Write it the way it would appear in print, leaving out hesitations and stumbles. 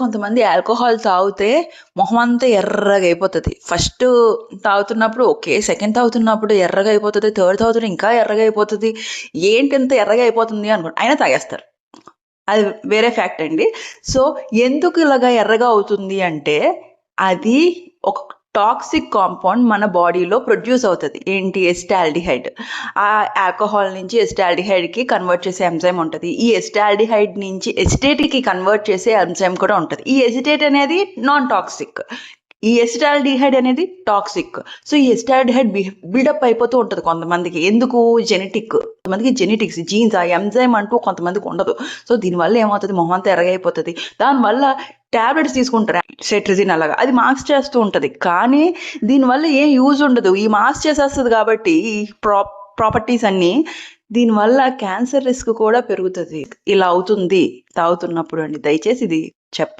కొంతమంది ఆల్కహాల్ తాగితే మొహం అంతా ఎర్రగా అయిపోతుంది. ఫస్ట్ తాగుతున్నప్పుడు ఓకే, సెకండ్ తాగుతున్నప్పుడు ఎర్రగా అయిపోతుంది, థర్డ్ తాగుతున్న ఇంకా ఎర్రగా అయిపోతుంది. ఏంటి ఇంత ఎర్రగా అయిపోతుంది అనుకోండి, అయినా తాగేస్తారు. అది వేరే ఫ్యాక్ట్ అండి. సో ఎందుకు ఇలాగా ఎర్రగా అవుతుంది అంటే, అది ఒక టాక్సిక్ కాంపౌండ్ మన బాడీలో ప్రొడ్యూస్ అవుతుంది. ఏంటి? ఎస్టాల్డిహైడ్. ఆ ఆల్కహాల్ నుంచి ఎస్టాల్డిహైడ్కి కన్వర్ట్ చేసే ఎంజైమ్ ఉంటుంది. ఈ ఎస్టాల్డిహైడ్ నుంచి ఎసిటేట్కి కన్వర్ట్ చేసే ఎంజైమ్ కూడా ఉంటుంది. ఈ ఎసిటేట్ అనేది నాన్ టాక్సిక్, ఈ ఎసిటాల్డిహైడ్ అనేది టాక్సిక్. సో ఈ ఎసిటాల్డిహైడ్ బిల్డప్ అయిపోతూ ఉంటుంది కొంతమందికి. ఎందుకు? జెనెటిక్. కొంతమందికి జెనెటిక్స్, జీన్స్, ఆ ఎంజైమ్ అంటూ కొంతమందికి ఉండదు. సో దీనివల్ల ఏమవుతుంది? మొహం అంతా ఎరగైపోతుంది. దానివల్ల టాబ్లెట్స్ తీసుకుంటారు, సెట్రిజిన్ అలాగా, అది మాస్క్ చేస్తూ ఉంటుంది. కానీ దీనివల్ల ఏం యూజ్ ఉండదు. ఈ మాస్క్ చేసేస్తుంది కాబట్టి ఈ ప్రాపర్టీస్ అన్నీ, దీనివల్ల క్యాన్సర్ రిస్క్ కూడా పెరుగుతుంది. ఇలా అవుతుంది తాగుతున్నప్పుడు అండి. దయచేసి ఇది చెప్పండి.